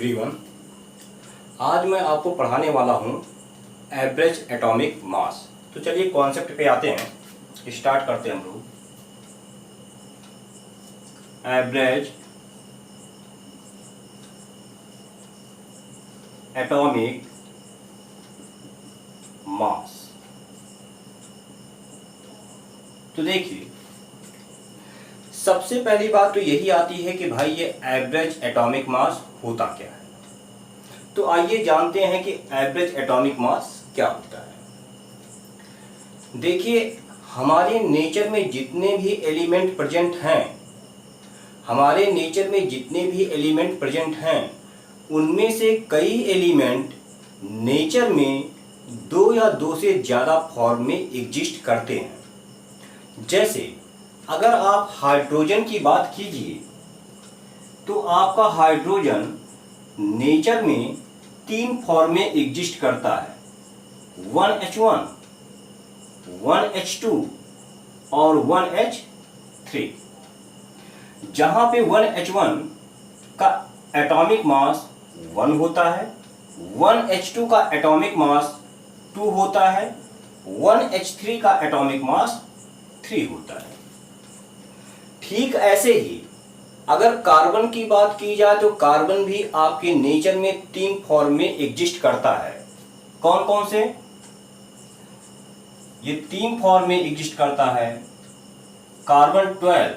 Everyone. आज मैं आपको पढ़ाने वाला हूँ एवरेज एटॉमिक मास। तो चलिए कॉन्सेप्ट पे आते हैं, स्टार्ट करते हैं हम लोग। एवरेज एटॉमिक मास। तो देखिए, सबसे पहली बात तो यही आती है कि भाई ये एवरेज एटॉमिक मास होता क्या है। तो आइए जानते हैं कि एवरेज एटॉमिक मास क्या होता है। देखिए, हमारे नेचर में जितने भी एलिमेंट प्रेजेंट हैं उनमें से कई एलिमेंट नेचर में दो या दो से ज़्यादा फॉर्म में एग्जिस्ट करते हैं। जैसे अगर आप हाइड्रोजन की बात कीजिए तो आपका हाइड्रोजन नेचर में तीन फॉर्म में एग्जिस्ट करता है, 1H1, 1H2 और 1H3। जहां पे 1H1 का एटॉमिक मास 1 होता है, 1H2 का एटॉमिक मास 2 होता है, 1H3 का एटॉमिक मास 3 होता है। ठीक ऐसे ही अगर कार्बन की बात की जाए तो कार्बन भी आपके नेचर में तीन फॉर्म में एग्जिस्ट करता है। कौन कौन से? ये तीन फॉर्म में एग्जिस्ट करता है, कार्बन 12,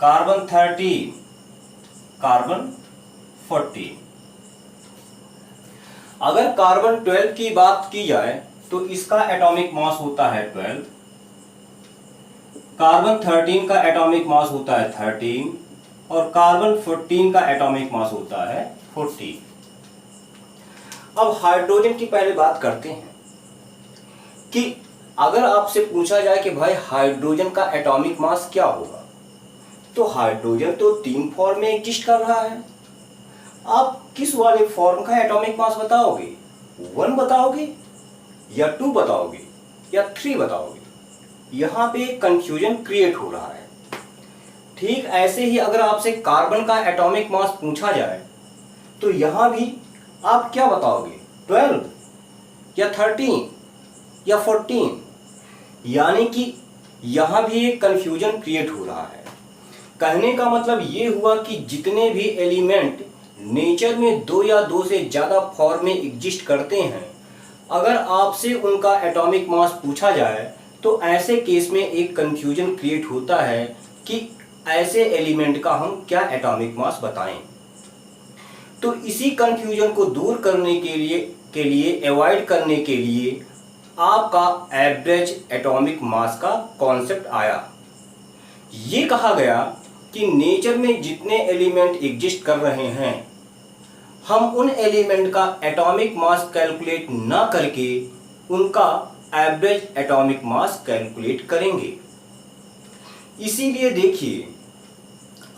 कार्बन 13, कार्बन 14। अगर कार्बन 12 की बात की जाए तो इसका एटॉमिक मास होता है 12, कार्बन 13 का एटॉमिक मास होता है 13 और कार्बन 14 का एटॉमिक मास होता है 14। अब हाइड्रोजन की पहले बात करते हैं कि अगर आपसे पूछा जाए कि भाई हाइड्रोजन का एटॉमिक मास क्या होगा, तो हाइड्रोजन तो तीन फॉर्म में एग्जिस्ट कर रहा है। आप किस वाले फॉर्म का एटॉमिक मास बताओगे? 1 बताओगे या 2 बताओगे या 3 बताओगे? यहां पे कंफ्यूजन क्रिएट हो रहा है। ठीक ऐसे ही अगर आपसे कार्बन का एटॉमिक मास पूछा जाए तो यहां भी आप क्या बताओगे? 12 या 13 या 14? यानी कि यहां भी एक कंफ्यूजन क्रिएट हो रहा है। कहने का मतलब ये हुआ कि जितने भी एलिमेंट नेचर में दो या दो से ज्यादा फॉर्म में एग्जिस्ट करते हैं, अगर आपसे उनका एटॉमिक मास पूछा जाए तो ऐसे केस में एक कंफ्यूजन क्रिएट होता है कि ऐसे एलिमेंट का हम क्या एटॉमिक मास बताएं। तो इसी कंफ्यूजन को दूर करने के लिए अवॉइड करने के लिए आपका एवरेज एटॉमिक मास का कॉन्सेप्ट आया। ये कहा गया कि नेचर में जितने एलिमेंट एग्जिस्ट कर रहे हैं, हम उन एलिमेंट का एटॉमिक मास कैलकुलेट ना करके उनका एवरेज एटॉमिक मास कैलकुलेट करेंगे। इसीलिए देखिए,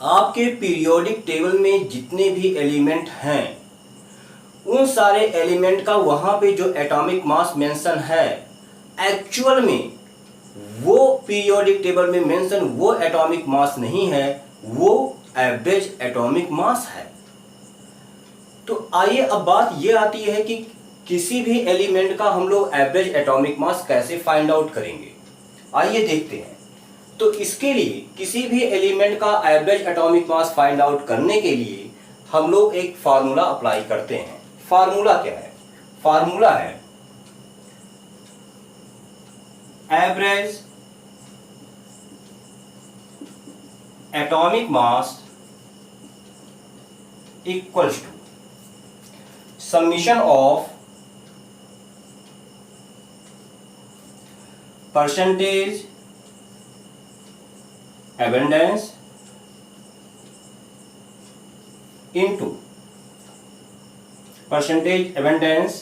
आपके पीरियोडिक टेबल में जितने भी एलिमेंट हैं उन सारे एलिमेंट का वहां पे जो एटॉमिक मास मेंशन है, एक्चुअल में वो पीरियोडिक टेबल में मेंशन वो एटॉमिक मास नहीं है, वो एवरेज एटॉमिक मास है। तो आइए अब बात ये आती है कि किसी भी एलिमेंट का हम लोग एवरेज एटॉमिक मास कैसे फाइंड आउट करेंगे। आइए देखते हैं। तो इसके लिए किसी भी एलिमेंट का average atomic mass find out करने के लिए हम लोग एक फार्मूला अप्लाई करते हैं। फार्मूला क्या है? फार्मूला है average atomic mass equals to summation of percentage abundance into percentage abundance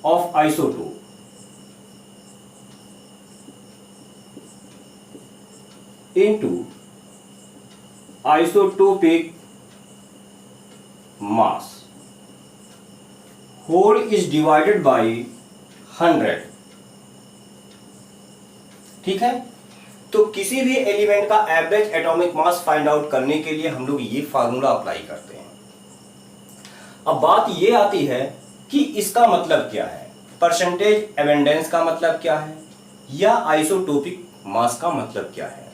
of isotope into isotopic mass whole is divided by 100। ठीक है। तो किसी भी एलिमेंट का average atomic mass find out करने के लिए हम लोग ये फार्मूला अप्लाई करते हैं। अब बात ये आती है कि इसका मतलब क्या है, परसेंटेज एबंडेंस का मतलब क्या है या आइसोटोपिक मास का मतलब क्या है।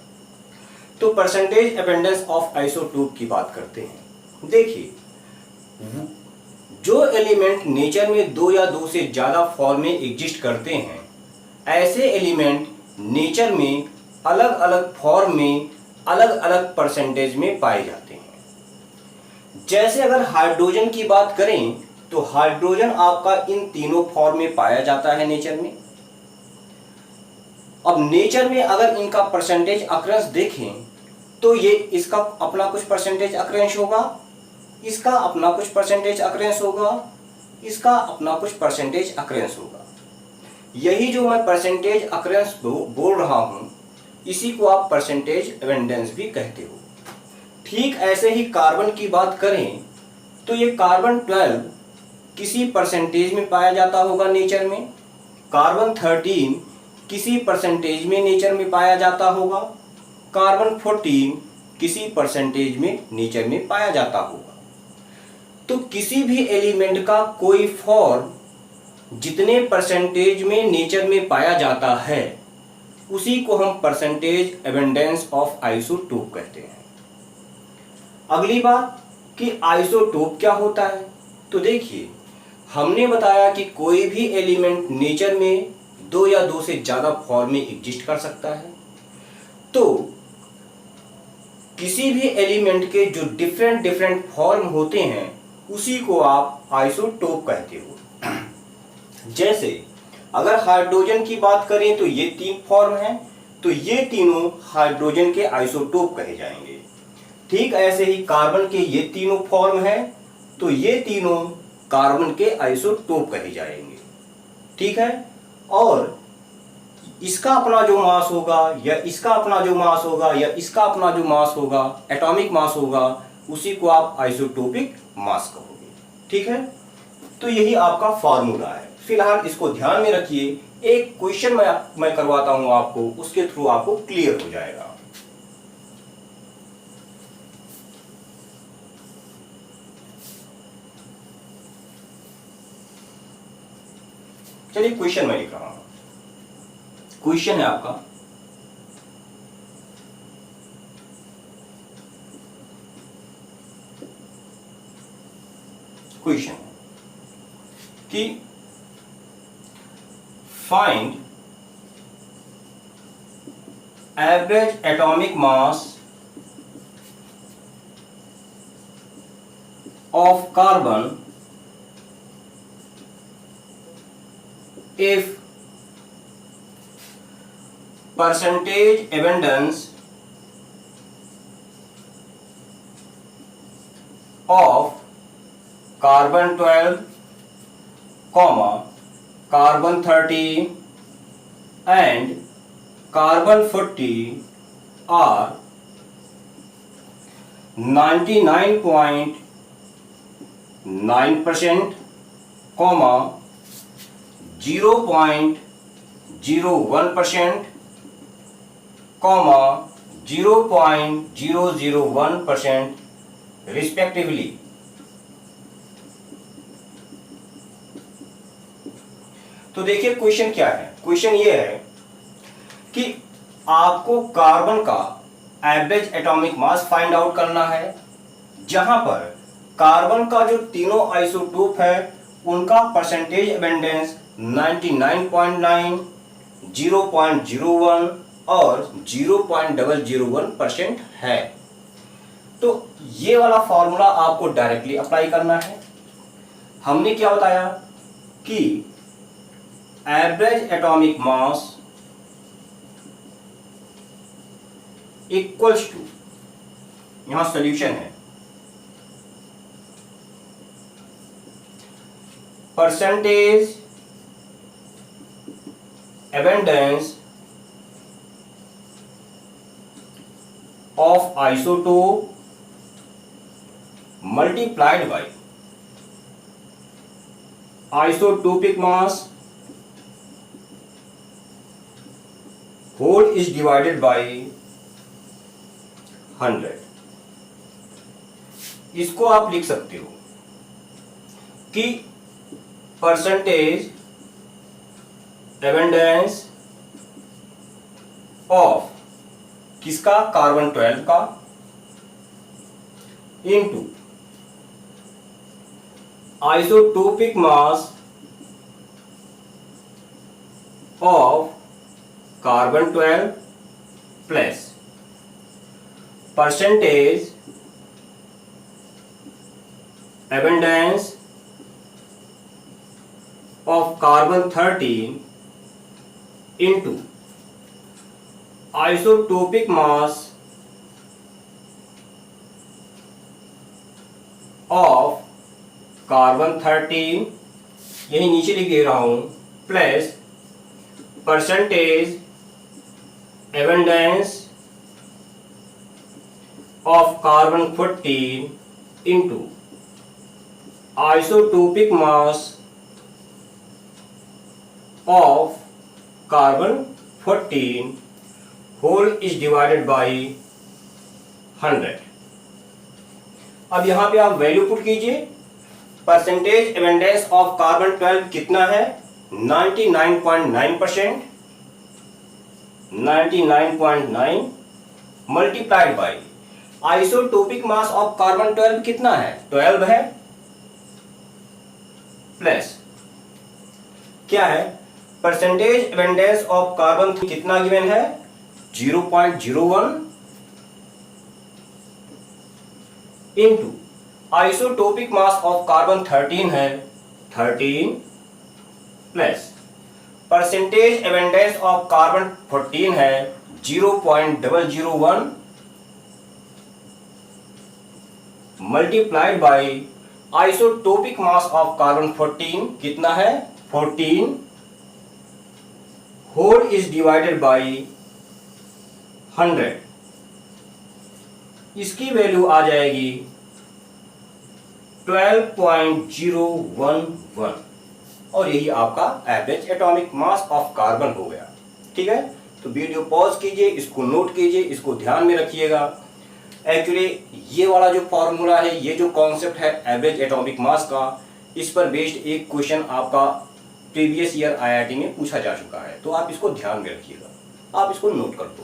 तो परसेंटेज एबंडेंस ऑफ आइसोटोप की बात करते हैं। देखिए, जो एलिमेंट नेचर में दो या दो से ज्यादा फॉर्म में एग्जिस्ट करते हैं, ऐसे एलिमेंट नेचर में अलग अलग फॉर्म में अलग अलग परसेंटेज में पाए जाते हैं। जैसे अगर हाइड्रोजन की बात करें तो हाइड्रोजन आपका इन तीनों फॉर्म में पाया जाता है नेचर में। अब नेचर में अगर इनका परसेंटेज अक्रेंस देखें तो ये इसका अपना कुछ परसेंटेज अक्रेंस होगा, इसका अपना कुछ परसेंटेज अक्रेंस होगा, इसका अपना कुछ परसेंटेज अक्रेंस होगा। यही जो मैं परसेंटेज अक्रेंस बोल रहा हूं, इसी को आप परसेंटेज एबंडेंस भी कहते हो। ठीक ऐसे ही कार्बन की बात करें तो ये कार्बन 12 किसी परसेंटेज में पाया जाता होगा नेचर में, कार्बन 13 किसी परसेंटेज में नेचर में पाया जाता होगा, कार्बन 14 किसी परसेंटेज में नेचर में पाया जाता होगा। तो किसी भी एलिमेंट का कोई फॉर्म जितने परसेंटेज में नेचर में पाया जाता है, उसी को हम परसेंटेज एबंडेंस ऑफ आइसोटोप कहते हैं। अगली बात कि आइसोटोप क्या होता है। तो देखिए, हमने बताया कि कोई भी एलिमेंट नेचर में दो या दो से ज्यादा फॉर्म में एग्जिस्ट कर सकता है। तो किसी भी एलिमेंट के जो डिफरेंट डिफरेंट फॉर्म होते हैं, उसी को आप आइसोटोप कहते हो। जैसे अगर हाइड्रोजन की बात करें तो ये तीन फॉर्म हैं, तो ये तीनों हाइड्रोजन के आइसोटोप कहे जाएंगे। ठीक ऐसे ही कार्बन के ये तीनों फॉर्म हैं, तो ये तीनों कार्बन के आइसोटोप कहे जाएंगे। ठीक है, और इसका अपना जो मास होगा या इसका अपना जो मास होगा या इसका अपना जो मास होगा, एटॉमिक मास होगा, उसी को आप आइसोटोपिक मास कहोगे। ठीक है, तो यही आपका फार्मूला है। फिलहाल इसको ध्यान में रखिए, एक क्वेश्चन मैं करवाता हूं आपको, उसके थ्रू आपको क्लियर हो जाएगा। चलिए, क्वेश्चन मैं लिख रहा हूं। क्वेश्चन है आपका, क्वेश्चन है कि find average atomic mass of carbon if percentage abundance of carbon 12, carbon 13 and carbon 14 are 99.9%, 0.01%, 0.001% respectively. तो देखिए क्वेश्चन क्या है। क्वेश्चन ये है कि आपको कार्बन का average atomic mass find out करना है, जहां पर कार्बन का जो तीनों आइसोटोप है उनका परसेंटेज एबंडेंस 99.9, 0.01 और 0.001% है। तो ये वाला फॉर्मूला आपको डायरेक्टली अप्लाई करना है। हमने क्या बताया कि average atomic mass equals to, यहां सॉल्यूशन है, percentage abundance of isotope multiplied by isotopic mass whole is divided by 100। इसको आप लिख सकते हो कि परसेंटेज एबंडेंस ऑफ किसका, कार्बन 12 का, into isotopic mass of carbon 12 plus percentage abundance of carbon 13 into isotopic mass of carbon 13, यही नीचे लिख दे रहा हूं, plus percentage abundance of carbon 14 into isotopic mass of carbon 14 whole is divided by 100। अब यहां पे आप वैल्यू पुट कीजिए। परसेंटेज एबंडेंस ऑफ कार्बन 12 कितना है, 99.9%, 99.9 multiplied by isotopic mass of carbon 12 कितना है, 12 है, प्लस क्या है, परसेंटेज एबंडेंस ऑफ कार्बन कितना गिवन है, 0.01 into isotopic mass of carbon 13 है 13 plus percentage abundance of carbon 14 है 0.001 multiplied by isotopic mass of carbon 14 कितना है, 14 होल इज डिवाइडेड बाई 100। इसकी वैल्यू आ जाएगी 12.011 और यही आपका average atomic mass of carbon हो गया। ठीक है, तो वीडियो पॉज कीजिए, इसको नोट कीजिए, इसको ध्यान में रखिएगा। एक्चुअली ये वाला जो फॉर्मूला है, ये जो कॉन्सेप्ट है एवरेज एटॉमिक मास का, इस पर बेस्ड एक क्वेश्चन आपका प्रीवियस ईयर आईआईटी में पूछा जा चुका है, तो आप इसको ध्यान में रखिएगा, आप इसको नोट कर दो।